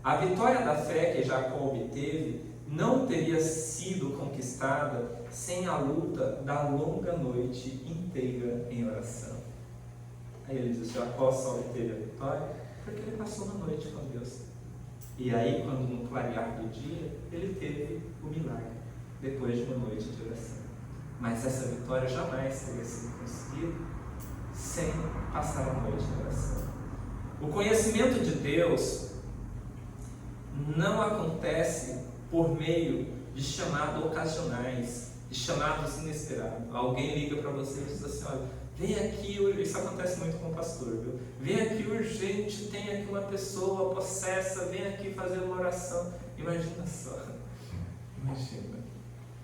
A vitória da fé que Jacó obteve não teria sido conquistada sem a luta da longa noite inteira em oração. Aí ele diz: Jacó só obteve a vitória porque ele passou uma noite com Deus. E aí, quando no clarear do dia, ele teve o milagre, depois de uma noite de oração. Mas essa vitória jamais teria sido conseguida sem passar a noite de oração. O conhecimento de Deus não acontece por meio de chamados ocasionais, de chamados inesperados. Alguém liga para você e diz assim: olha, vem aqui, isso acontece muito com o pastor, viu? Vem aqui urgente, tem aqui uma pessoa possessa, vem aqui fazer uma oração. Imagina só, imagina.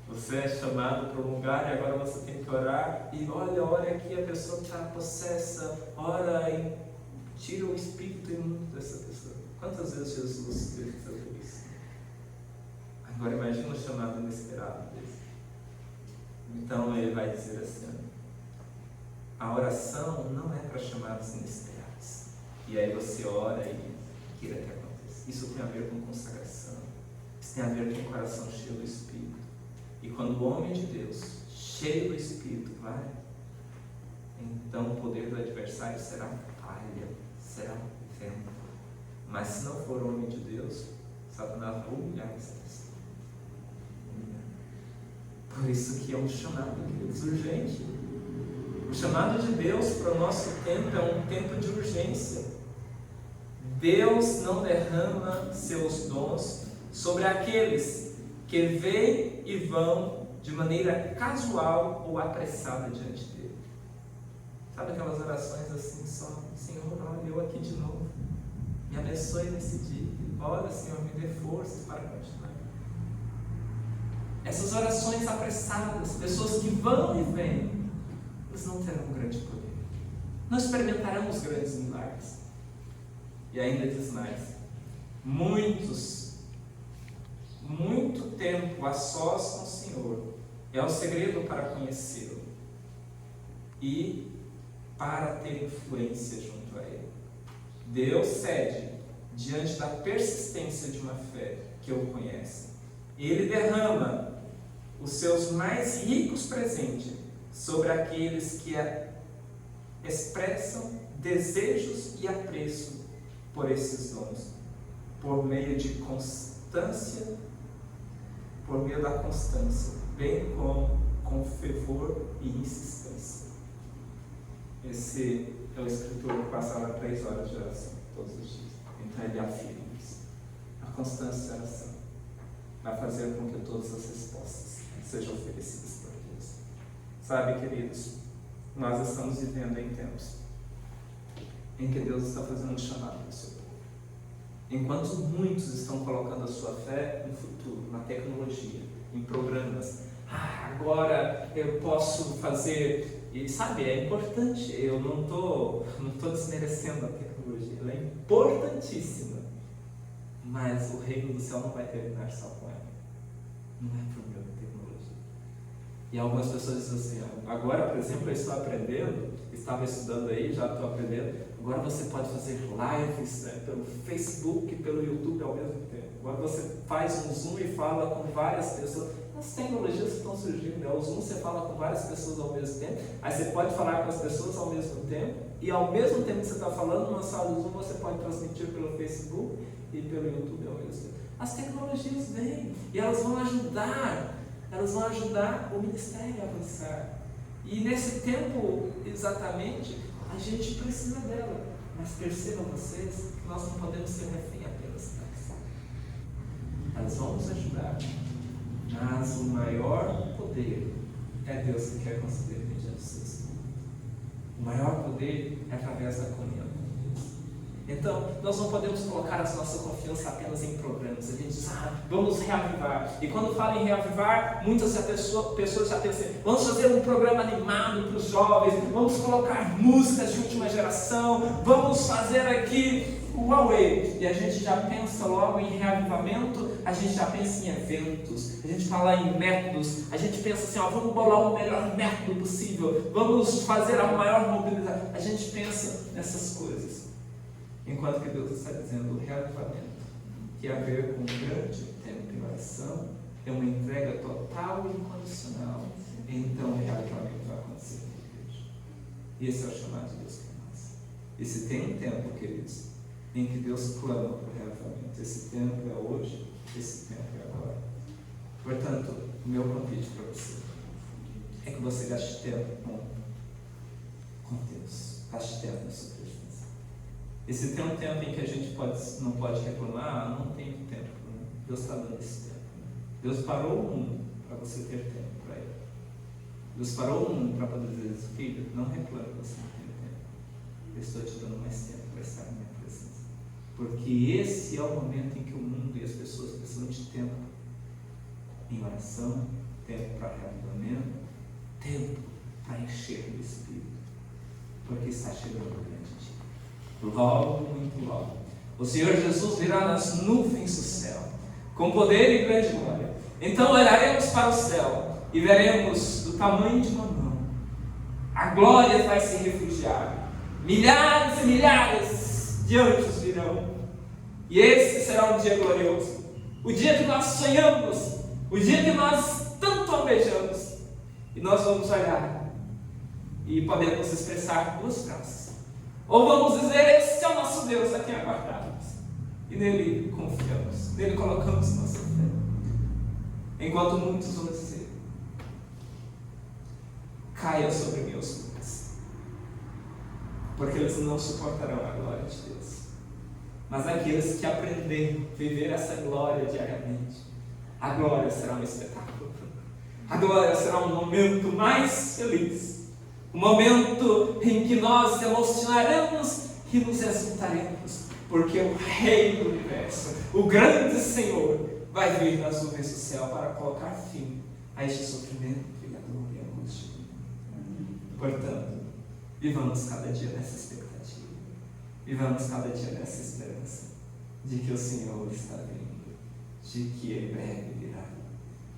Você é chamado para um lugar e agora você tem que orar, e olha aqui, a pessoa está possessa, ora e tira o espírito imundo dessa pessoa. Quantas vezes Jesus teve que fazer isso? Agora imagina o chamado inesperado desse. Então ele vai dizer assim: a oração não é para chamados inesperados. E aí você ora e queira que aconteça. Isso tem a ver com consagração. Isso tem a ver com o coração cheio do Espírito. E quando o homem de Deus, cheio do Espírito, vai, então o poder do adversário será palha, será vento. Mas se não for homem de Deus, Satanás vai humilhar essa pessoa. Por isso que é um chamado, queridos, urgente. O chamado de Deus para o nosso tempo é um tempo de urgência. Deus não derrama seus dons sobre aqueles que vêm e vão de maneira casual ou apressada diante dele. Sabe aquelas orações assim só: Senhor, olha eu aqui de novo, me abençoe nesse dia, olha Senhor, me dê forças para continuar. Essas orações apressadas, pessoas que vão e vêm, eles não terão um grande poder, não experimentarão os grandes milagres. E ainda diz mais: muito tempo a sós com o Senhor é o segredo para conhecê-lo e para ter influência junto a Ele. Deus cede diante da persistência de uma fé que o conhece. Ele derrama os seus mais ricos presentes sobre aqueles que expressam desejos e apreço por esses dons, por meio da constância, bem como com fervor e insistência. Esse é o escritor que passava 3 horas de oração todos os dias. Então ele afirma isso. A constância da oração vai fazer com que todas as respostas sejam oferecidas por Deus. Sabe, queridos, nós estamos vivendo em tempos em que Deus está fazendo um chamado para o seu povo. Enquanto muitos estão colocando a sua fé no futuro, na tecnologia, em programas, agora eu posso fazer, e sabe, é importante, eu não estou desmerecendo a tecnologia, ela é importantíssima, mas o reino do céu não vai terminar só com ela, não é por meio da tecnologia. E algumas pessoas dizem assim: agora, por exemplo, eu estou aprendendo, estava estudando aí, já estou aprendendo, agora você pode fazer lives, né, pelo Facebook e pelo YouTube ao mesmo tempo. Agora você faz um Zoom e fala com várias pessoas. As tecnologias que estão surgindo, né? O Zoom você fala com várias pessoas ao mesmo tempo, aí você pode falar com as pessoas ao mesmo tempo, e ao mesmo tempo que você está falando, numa sala do Zoom você pode transmitir pelo Facebook e pelo YouTube ao mesmo tempo. As tecnologias vêm e elas vão ajudar o ministério a avançar. E nesse tempo, exatamente, a gente precisa dela. Mas percebam vocês que nós não podemos ser refém apenas delas. Elas vão nos ajudar, mas o maior poder é Deus que quer conceder mediante os seus. O maior poder é através da comunhão com Deus. Então, nós não podemos colocar a nossa confiança apenas em programas. A gente diz, vamos reavivar. E quando fala em reavivar, muitas pessoas já pensam, vamos fazer um programa animado para os jovens, vamos colocar músicas de última geração, vamos fazer aqui o Huawei. E a gente já pensa logo em reavivamento, a gente já pensa em eventos, a gente fala em métodos, a gente pensa assim, vamos bolar o melhor método possível, vamos fazer a maior mobilização. A gente pensa nessas coisas. Enquanto que Deus está dizendo o reavivamento, que tem a ver com um grande tempo em oração, é uma entrega total e incondicional. Então o reavivamento vai acontecer na igreja. E esse é o chamado de Deus para nós. E se tem um tempo, queridos, em que Deus clama para o reavivamento, esse tempo é hoje, esse tempo é agora. Portanto, o meu convite para você é que você gaste tempo com Deus, gaste tempo na sua presença. Esse tem um tempo em que a gente não pode reclamar, não tenho tempo. Né? Deus está dando esse tempo. Né? Deus parou o mundo para você ter tempo para Ele. Deus parou o mundo para poder dizer, filho, não reclame que você não tem tempo. Eu estou te dando mais tempo para estar na minha presença. Porque esse é o momento em que o mundo e as pessoas precisam de tempo em oração, tempo para reavivamento, tempo para encher do Espírito. Porque está chegando o grande dia. Logo, muito logo, o Senhor Jesus virá nas nuvens do céu, com poder e grande glória. Então olharemos para o céu e veremos do tamanho de uma mão. A glória vai se refugiar. Milhares e milhares de anjos virão. E esse será um dia glorioso. O dia que nós sonhamos, o dia que nós tanto almejamos. E nós vamos olhar e podemos expressar duas frases. Ou vamos dizer, esse é o nosso Deus a quem aguardamos. E nele confiamos, nele colocamos nossa fé. Enquanto muitos vão dizer, caia sobre meus pés, porque eles não suportarão a glória de Deus. Mas aqueles que aprenderem a viver essa glória diariamente, a glória será um espetáculo. A glória será um momento mais feliz. Um momento em que nós emocionaremos e nos exultaremos, porque o Rei do Universo, o grande Senhor, vai vir nas nuvens do céu para colocar fim a este sofrimento e a dor e a angústia. Portanto, vivamos cada dia nessa expectativa, vivamos cada dia nessa esperança de que o Senhor está vindo, de que em breve virá.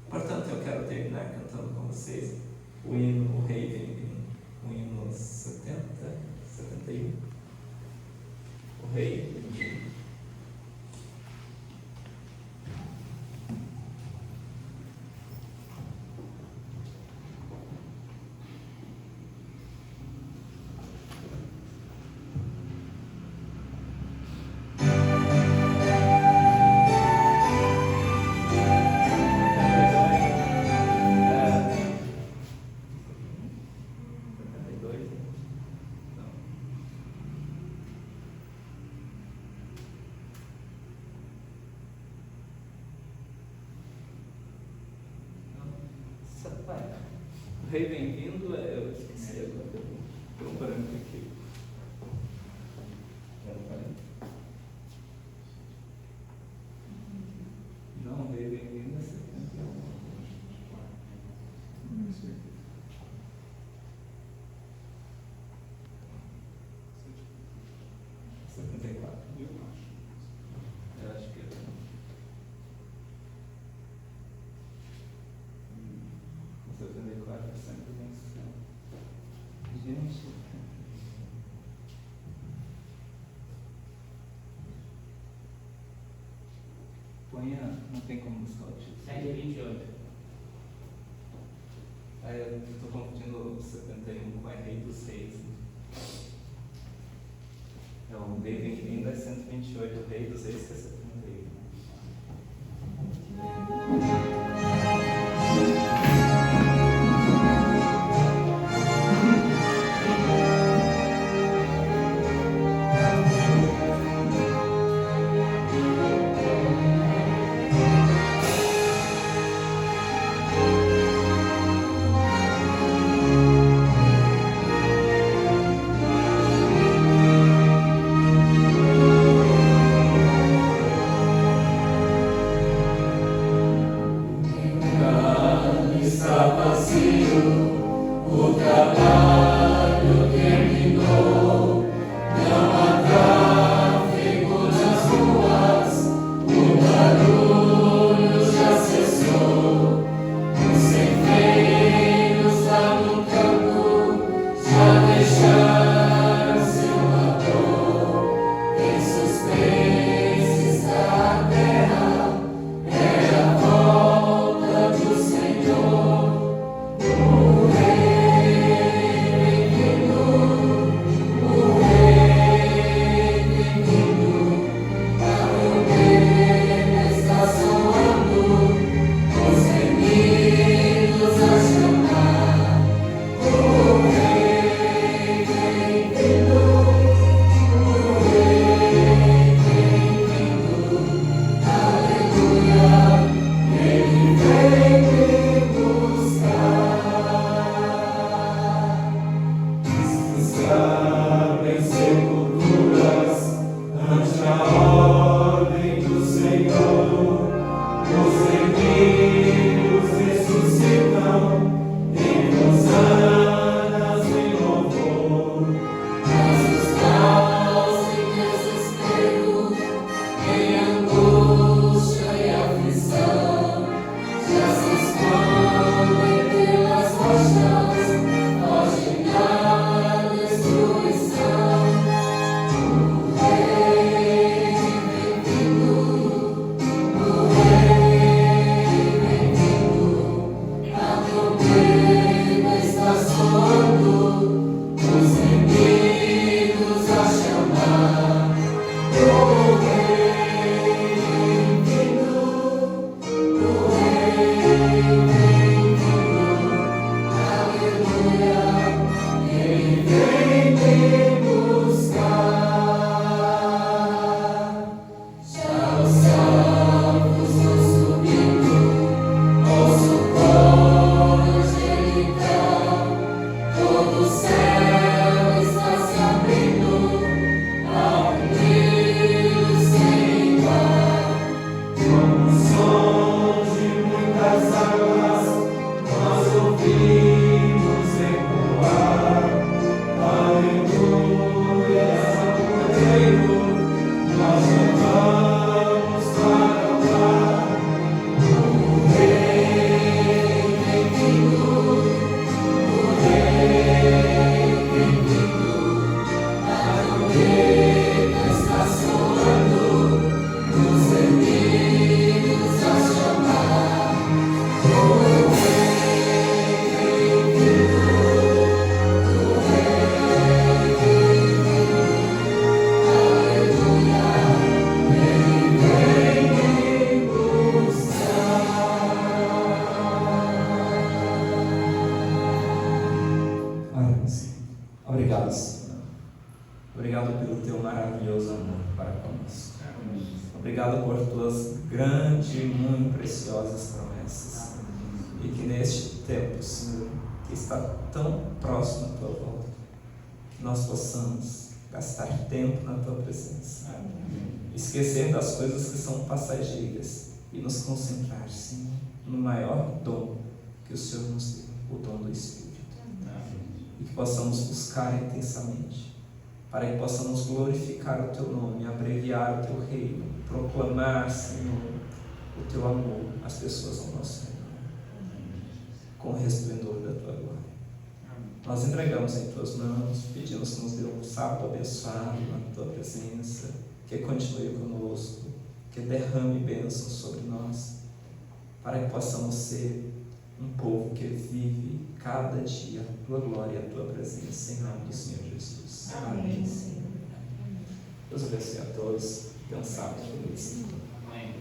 Portanto, eu quero terminar cantando com vocês o hino O Rei Vem Vindo. O hino 71. O Rei vem vindo. O Rei vem vindo, eu esqueci agora, tem um branco aqui. Não, o Rei vem vindo é 71. Não sei. 74. Eu acho que é. Gente, ponha, não tem como buscar o título. 7:28. Aí eu estou confundindo o 71 com a Rei dos Reis. Então, o Rei vem vindo é 128, o Rei dos Reis que é 71. Obrigado, Senhor. Obrigado pelo teu maravilhoso amor para conosco. Obrigado por tuas grandes e muito preciosas promessas. E que neste tempo, Senhor, que está tão próximo à tua volta, que nós possamos gastar tempo na tua presença. Esquecer das coisas que são passageiras e nos concentrar, Senhor, no maior dom que o Senhor nos deu, o dom do Espírito. E que possamos buscar intensamente, para que possamos glorificar o teu nome, abreviar o teu reino, proclamar, Senhor, o teu amor às pessoas ao nosso redor, com o resplendor da tua glória. Nós entregamos em tuas mãos, pedimos que nos dê um sábado abençoado na tua presença, que continue conosco, que derrame bênçãos sobre nós, para que possamos ser um povo que vive cada dia a tua glória e a tua presença, em nome do Senhor Jesus. Amém. Deus abençoe a todos. Tenham um sábado feliz. Amém.